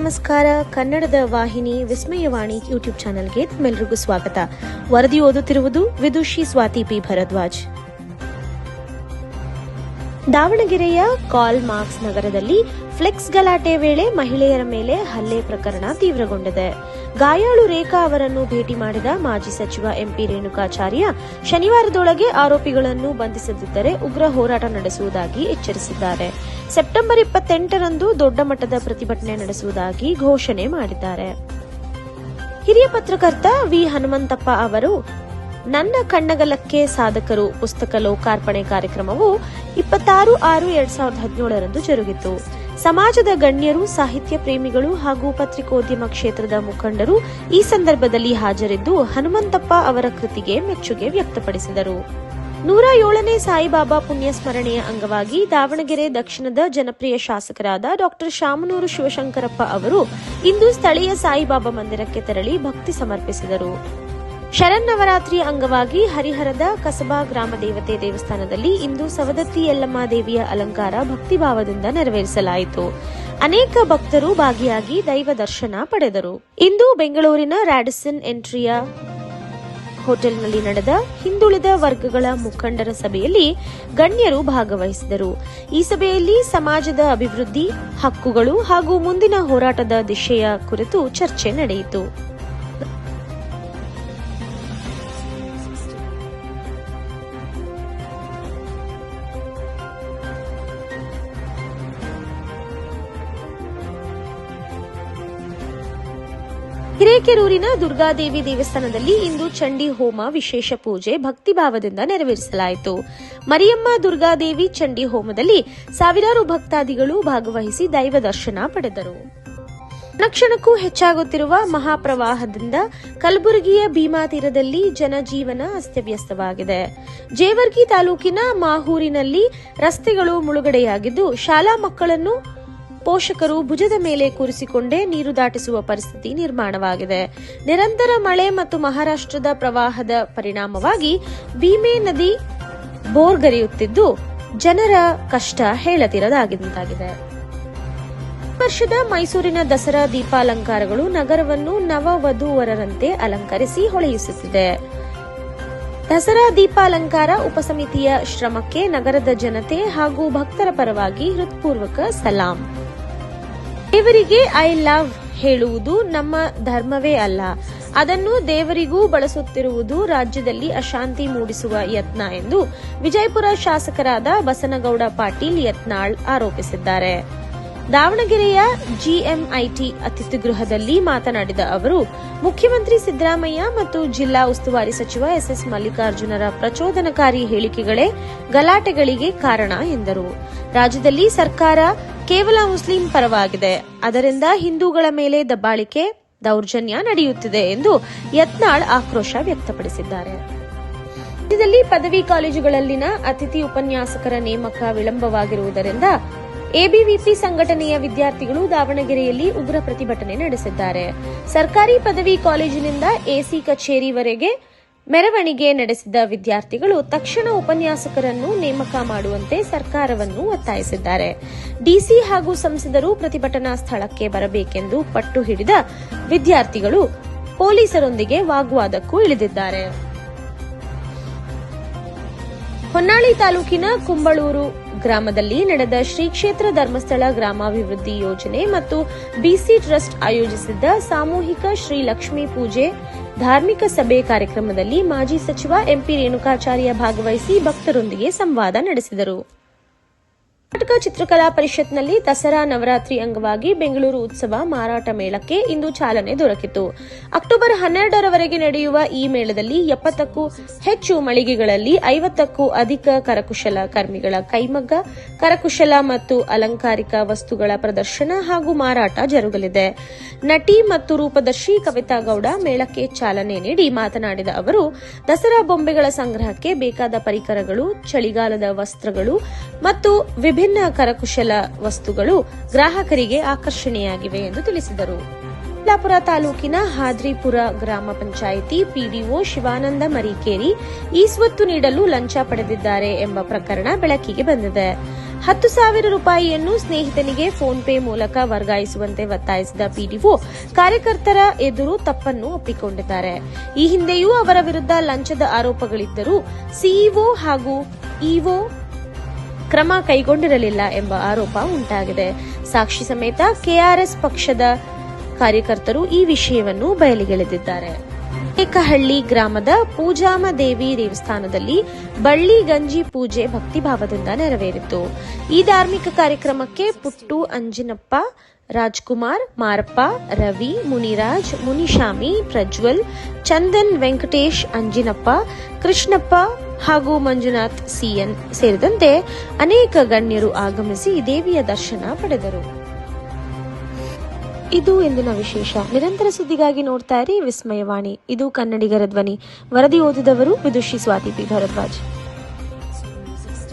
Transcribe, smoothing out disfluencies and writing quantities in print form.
ನಮಸ್ಕಾರ. ಕನ್ನಡದ ವಾಹಿನಿ ವಿಸ್ಮಯವಾಣಿ ಯೂಟ್ಯೂಬ್ ಚಾನೆಲ್ಗೆ ತಮ್ಮೆಲ್ಲರಿಗೂ ಸ್ವಾಗತ. ವರದಿ ಓದುತ್ತಿರುವುದು ವಿದುಷಿ ಸ್ವಾತಿ ಪಿ ಭರದ್ವಾಜ್. ದಾವಣಗೆರೆಯ ಕಾಲ್ ಮಾರ್ಕ್ಸ್ ನಗರದಲ್ಲಿ ಫ್ಲೆಕ್ಸ್ ಗಲಾಟೆ ವೇಳೆ ಮಹಿಳೆಯರ ಮೇಲೆ ಹಲ್ಲೆ ಪ್ರಕರಣ ತೀವ್ರಗೊಂಡಿದೆ. ಗಾಯಾಳು ರೇಖಾ ಅವರನ್ನು ಭೇಟಿ ಮಾಡಿದ ಮಾಜಿ ಸಚಿವ ಎಂಪಿ ರೇಣುಕಾಚಾರ್ಯ ಶನಿವಾರದೊಳಗೆ ಆರೋಪಿಗಳನ್ನು ಬಂಧಿಸದಿದ್ದರೆ ಉಗ್ರ ಹೋರಾಟ ನಡೆಸುವುದಾಗಿ ಎಚ್ಚರಿಸಿದ್ದಾರೆ. ಸೆಪ್ಟೆಂಬರ್ 28ರಂದು ದೊಡ್ಡ ಮಟ್ಟದ ಪ್ರತಿಭಟನೆ ನಡೆಸುವುದಾಗಿ ಘೋಷಣೆ ಮಾಡಿದ್ದಾರೆ. ಹಿರಿಯ ಪತ್ರಕರ್ತ ವಿ ಹನುಮಂತಪ್ಪ ಅವರು ನನ್ನ ಕಣ್ಣಗಲಕ್ಕೆ ಸಾಧಕರು ಪುಸ್ತಕ ಲೋಕಾರ್ಪಣೆ ಕಾರ್ಯಕ್ರಮವು 26/6/2017ರಂದು ಜರುಗಿತು. ಸಮಾಜದ ಗಣ್ಯರು, ಸಾಹಿತ್ಯ ಪ್ರೇಮಿಗಳು ಹಾಗೂ ಪತ್ರಿಕೋದ್ಯಮ ಕ್ಷೇತ್ರದ ಮುಖಂಡರು ಈ ಸಂದರ್ಭದಲ್ಲಿ ಹಾಜರಿದ್ದು ಹನುಮಂತಪ್ಪ ಅವರ ಕೃತಿಗೆ ಮೆಚ್ಚುಗೆ ವ್ಯಕ್ತಪಡಿಸಿದರು. 107ನೇ ಸಾಯಿಬಾಬಾ ಪುಣ್ಯಸ್ಮರಣೆಯ ಅಂಗವಾಗಿ ದಾವಣಗೆರೆ ದಕ್ಷಿಣದ ಜನಪ್ರಿಯ ಶಾಸಕರಾದ ಡಾ ಶಾಮನೂರು ಶಿವಶಂಕರಪ್ಪ ಅವರು ಇಂದು ಸ್ಥಳೀಯ ಸಾಯಿಬಾಬಾ ಮಂದಿರಕ್ಕೆ ತೆರಳಿ ಭಕ್ತಿ ಸಮರ್ಪಿಸಿದರು. ಶರನ್ನವರಾತ್ರಿಯ ಅಂಗವಾಗಿ ಹರಿಹರದ ಕಸಬಾ ಗ್ರಾಮ ದೇವತೆ ದೇವಸ್ಥಾನದಲ್ಲಿ ಇಂದು ಸವದತ್ತಿ ಯಲ್ಲಮ್ಮ ದೇವಿಯ ಅಲಂಕಾರ ಭಕ್ತಿಭಾವದಿಂದ ನೆರವೇರಿಸಲಾಯಿತು. ಅನೇಕ ಭಕ್ತರು ಭಾಗಿಯಾಗಿ ದೈವ ದರ್ಶನ ಪಡೆದರು. ಇಂದು ಬೆಂಗಳೂರಿನ ರಾಡಿಸನ್ ಎಂಟ್ರಿಯ ಹೋಟೆಲ್ನಲ್ಲಿ ನಡೆದ ಹಿಂದುಳಿದ ವರ್ಗಗಳ ಮುಖಂಡರ ಸಭೆಯಲ್ಲಿ ಗಣ್ಯರು ಭಾಗವಹಿಸಿದರು. ಈ ಸಭೆಯಲ್ಲಿ ಸಮಾಜದ ಅಭಿವೃದ್ಧಿ, ಹಕ್ಕುಗಳು ಹಾಗೂ ಮುಂದಿನ ಹೋರಾಟದ ದಿಶೆಯ ಕುರಿತು ಚರ್ಚೆ ನಡೆಯಿತು. ಹಿರೇಕೆರೂರಿನ ದುರ್ಗಾದೇವಿ ದೇವಸ್ಥಾನದಲ್ಲಿ ಇಂದು ಚಂಡಿ ಹೋಮ ವಿಶೇಷ ಪೂಜೆ ಭಕ್ತಿಭಾವದಿಂದ ನೆರವೇರಿಸಲಾಯಿತು. ಮರಿಯಮ್ಮ ದುರ್ಗಾದೇವಿ ಚಂಡಿ ಹೋಮದಲ್ಲಿ ಸಾವಿರಾರು ಭಕ್ತಾದಿಗಳು ಭಾಗವಹಿಸಿ ದೈವ ದರ್ಶನ ಪಡೆದರು. ಕ್ಷಣಕ್ಕೂ ಹೆಚ್ಚಾಗುತ್ತಿರುವ ಮಹಾಪ್ರವಾಹದಿಂದ ಕಲಬುರಗಿಯ ಭೀಮಾ ತೀರದಲ್ಲಿ ಜನಜೀವನ ಅಸ್ತವ್ಯಸ್ತವಾಗಿದೆ. ಜೇವರ್ಗಿ ತಾಲೂಕಿನ ಮಾಹೂರಿನಲ್ಲಿ ರಸ್ತೆಗಳು ಮುಳುಗಡೆಯಾಗಿದ್ದು ಶಾಲಾ ಮಕ್ಕಳನ್ನು ಪೋಷಕರು ಭುಜದ ಮೇಲೆ ಕೂರಿಸಿಕೊಂಡೇ ನೀರು ದಾಟಿಸುವ ಪರಿಸ್ಥಿತಿ ನಿರ್ಮಾಣವಾಗಿದೆ. ನಿರಂತರ ಮಳೆ ಮತ್ತು ಮಹಾರಾಷ್ಟ್ರದ ಪ್ರವಾಹದ ಪರಿಣಾಮವಾಗಿ ಭೀಮೆ ನದಿ ಬೋರ್ಗರೆಯುತ್ತಿದ್ದು ಜನರ ಕಷ್ಟ ಹೇಳತಿರದಾಗಿದೆ. ವರ್ಷದ ಮೈಸೂರಿನ ದಸರಾ ದೀಪಾಲಂಕಾರಗಳು ನಗರವನ್ನು ನವವಧೂವರರಂತೆ ಅಲಂಕರಿಸಿ ಹೊಳೆಯಿಸುತ್ತಿದೆ. ದಸರಾ ದೀಪಾಲಂಕಾರ ಉಪಸಮಿತಿಯ ಶ್ರಮಕ್ಕೆ ನಗರದ ಜನತೆ ಹಾಗೂ ಭಕ್ತರ ಪರವಾಗಿ ಹೃತ್ಪೂರ್ವಕ ಸಲಾಂ. ದೇವರಿಗೆ ಐ ಲವ್ ಹೇಳುವುದು ನಮ್ಮ ಧರ್ಮವೇ ಅಲ್ಲ, ಅದನ್ನು ದೇವರಿಗೂ ಬಳಸುತ್ತಿರುವುದು ರಾಜ್ಯದಲ್ಲಿ ಅಶಾಂತಿ ಮೂಡಿಸುವ ಯತ್ನ ಎಂದು ವಿಜಯಪುರ ಶಾಸಕರಾದ ಬಸನಗೌಡ ಪಾಟೀಲ್ ಯತ್ನಾಳ್ ಆರೋಪಿಸಿದ್ದಾರೆ. ದಾವಣಗೆರೆಯ ಜಿಎಂಐಟಿ ಅತಿಥಿಗೃಹದಲ್ಲಿ ಮಾತನಾಡಿದ ಅವರು, ಮುಖ್ಯಮಂತ್ರಿ ಸಿದ್ದರಾಮಯ್ಯ ಮತ್ತು ಜಿಲ್ಲಾ ಉಸ್ತುವಾರಿ ಸಚಿವ ಎಸ್ಎಸ್ ಮಲ್ಲಿಕಾರ್ಜುನರ ಪ್ರಚೋದನಕಾರಿ ಹೇಳಿಕೆಗಳೇ ಗಲಾಟೆಗಳಿಗೆ ಕಾರಣ ಎಂದರು. ರಾಜ್ಯದಲ್ಲಿ ಸರ್ಕಾರ ಕೇವಲ ಮುಸ್ಲಿಂ ಪರವಾಗಿದೆ, ಅದರಿಂದ ಹಿಂದೂಗಳ ಮೇಲೆ ದಬ್ಬಾಳಿಕೆ, ದೌರ್ಜನ್ಯ ನಡೆಯುತ್ತಿದೆ ಎಂದು ಯತ್ನಾಳ್ ಆಕ್ರೋಶ ವ್ಯಕ್ತಪಡಿಸಿದ್ದಾರೆ. ರಾಜ್ಯದಲ್ಲಿ ಪದವಿ ಕಾಲೇಜುಗಳಲ್ಲಿನ ಅತಿಥಿ ಉಪನ್ಯಾಸಕರ ನೇಮಕ ವಿಳಂಬವಾಗಿರುವುದರಿಂದ ಎಬಿವಿಪಿ ಸಂಘಟನೆಯ ವಿದ್ಯಾರ್ಥಿಗಳು ದಾವಣಗೆರೆಯಲ್ಲಿ ಉಗ್ರ ಪ್ರತಿಭಟನೆ ನಡೆಸಿದ್ದಾರೆ. ಸರ್ಕಾರಿ ಪದವಿ ಕಾಲೇಜಿನಿಂದ ಎಸಿ ಕಚೇರಿವರೆಗೆ ಮೆರವಣಿಗೆ ನಡೆಸಿದ ವಿದ್ಯಾರ್ಥಿಗಳು ತಕ್ಷಣ ಉಪನ್ಯಾಸಕರನ್ನು ನೇಮಕ ಮಾಡುವಂತೆ ಸರ್ಕಾರವನ್ನು ಒತ್ತಾಯಿಸಿದ್ದಾರೆ. ಡಿಸಿ ಹಾಗೂ ಸಂಸದರು ಪ್ರತಿಭಟನಾ ಸ್ಥಳಕ್ಕೆ ಬರಬೇಕೆಂದು ಪಟ್ಟು ಹಿಡಿದ ವಿದ್ಯಾರ್ಥಿಗಳು ಪೊಲೀಸರೊಂದಿಗೆ ವಾಗ್ವಾದಕ್ಕೂ ಇಳಿದಿದ್ದಾರೆ. ಹೊನ್ನಾಳಿ ತಾಲೂಕಿನ ಕುಂಬಳೂರು ಗ್ರಾಮದಲ್ಲಿ ನಡೆದ ಶ್ರೀ ಕ್ಷೇತ್ರ ಧರ್ಮಸ್ಥಳ ಗ್ರಾಮಾಭಿವೃದ್ಧಿ ಯೋಜನೆ ಮತ್ತು ಬಿಸಿ ಟ್ರಸ್ಟ್ ಆಯೋಜಿಸಿದ್ದ ಸಾಮೂಹಿಕ ಶ್ರೀ ಲಕ್ಷ್ಮೀ ಪೂಜೆ ಧಾರ್ಮಿಕ ಸಭೆ ಕಾರ್ಯಕ್ರಮದಲ್ಲಿ ಮಾಜಿ ಸಚಿವ ಎಂಪಿ ರೇಣುಕಾಚಾರ್ಯ ಭಾಗವಹಿಸಿ ಭಕ್ತರೊಂದಿಗೆ ಸಂವಾದ ನಡೆಸಿದರು. ಕರ್ನಾಟಕ ಚಿತ್ರಕಲಾ ಪರಿಷತ್ನಲ್ಲಿ ದಸರಾ ನವರಾತ್ರಿ ಅಂಗವಾಗಿ ಬೆಂಗಳೂರು ಉತ್ಸವ ಮಾರಾಟ ಮೇಳಕ್ಕೆ ಇಂದು ಚಾಲನೆ ದೊರಕಿತು. ಅಕ್ಟೋಬರ್ 12ರವರೆಗೆ ನಡೆಯುವ ಈ ಮೇಳದಲ್ಲಿ 70ಕ್ಕೂ ಹೆಚ್ಚು ಮಳಿಗೆಗಳಲ್ಲಿ 50ಕ್ಕೂ ಅಧಿಕ ಕರಕುಶಲ ಕರ್ಮಿಗಳ ಕೈಮಗ್ಗ, ಕರಕುಶಲ ಮತ್ತು ಅಲಂಕಾರಿಕ ವಸ್ತುಗಳ ಪ್ರದರ್ಶನ ಹಾಗೂ ಮಾರಾಟ ಜರುಗಲಿದೆ. ನಟಿ ಮತ್ತು ರೂಪದರ್ಶಿ ಕವಿತಾ ಗೌಡ ಮೇಳಕ್ಕೆ ಚಾಲನೆ ನೀಡಿ ಮಾತನಾಡಿದ ಅವರು, ದಸರಾ ಬೊಂಬೆಗಳ ಸಂಗ್ರಹಕ್ಕೆ ಬೇಕಾದ ಪರಿಕರಗಳು, ಚಳಿಗಾಲದ ವಸ್ತ್ರಗಳು ಮತ್ತು ವಿಭಿನ್ನ ಕರಕುಶಲ ವಸ್ತುಗಳು ಗ್ರಾಹಕರಿಗೆ ಆಕರ್ಷಣೆಯಾಗಿವೆ ಎಂದು ತಿಳಿಸಿದರು. ಯಲ್ಲಾಪುರ ತಾಲೂಕಿನ ಹಾದ್ರಿಪುರ ಗ್ರಾಮ ಪಂಚಾಯಿತಿ ಪಿಡಿಒ ಶಿವಾನಂದ ಮರಿಕೇರಿ ಈ ಸ್ವತ್ತು ನೀಡಲು ಲಂಚ ಪಡೆದಿದ್ದಾರೆ ಎಂಬ ಪ್ರಕರಣ ಬೆಳಕಿಗೆ ಬಂದಿದೆ. 10,000 ರೂಪಾಯಿಯನ್ನು ಸ್ನೇಹಿತನಿಗೆ ಫೋನ್ ಪೇ ಮೂಲಕ ವರ್ಗಾಯಿಸುವಂತೆ ಒತ್ತಾಯಿಸಿದ ಪಿಡಿಒ ಕಾರ್ಯಕರ್ತರ ಎದುರು ತಪ್ಪನ್ನು ಒಪ್ಪಿಕೊಂಡಿದ್ದಾರೆ. ಈ ಹಿಂದೆಯೂ ಅವರ ವಿರುದ್ಧ ಲಂಚದ ಆರೋಪಗಳಿದ್ದರೂ ಸಿಇಒ ಹಾಗೂ ಇಒ ಕ್ರಮ ಕೈಗೊಂಡಿರಲಿಲ್ಲ ಎಂಬ ಆರೋಪ ಉಂಟಾಗಿದೆ. ಸಾಕ್ಷಿ ಸಮೇತ ಕೆಆರ್ಎಸ್ ಪಕ್ಷದ ಕಾರ್ಯಕರ್ತರು ಈ ವಿಷಯವನ್ನು ಬಯಲಿಗೆಳೆದಿದ್ದಾರೆ. ಏಕಹಳ್ಳಿ ಗ್ರಾಮದ ಪೂಜಾಮ ದೇವಿ ದೇವಸ್ಥಾನದಲ್ಲಿ ಬಳ್ಳಿ ಗಂಜಿ ಪೂಜೆ ಭಕ್ತಿಭಾವದಿಂದ ನೆರವೇರಿತು. ಈ ಧಾರ್ಮಿಕ ಕಾರ್ಯಕ್ರಮಕ್ಕೆ ಪುಟ್ಟು ಅಂಜಿನಪ್ಪ, ರಾಜ್ಕುಮಾರ್, ಮಾರಪ್ಪ, ರವಿ, ಮುನಿರಾಜ್, ಮುನಿಶಾಮಿ, ಪ್ರಜ್ವಲ್, ಚಂದನ್, ವೆಂಕಟೇಶ್, ಅಂಜಿನಪ್ಪ, ಕೃಷ್ಣಪ್ಪ ಹಾಗೂ ಮಂಜುನಾಥ್ ಸಿಎನ್ ಸೇರಿದಂತೆ ಅನೇಕ ಗಣ್ಯರು ಆಗಮಿಸಿ ದೇವಿಯ ದರ್ಶನ ಪಡೆದರು. ಇದು ಇಂದಿನ ವಿಶೇಷ. ನಿರಂತರ ಸುದ್ದಿಗಾಗಿ ನೋಡ್ತಾ ಇರಿ ವಿಸ್ಮಯವಾಣಿ. ಇದು ಕನ್ನಡಿಗರ ಧ್ವನಿ. ವರದಿ ಓದಿದವರು ವಿದುಷಿ ಸ್ವಾತಿ ಪಿ ಭರದ್ವಾಜ್.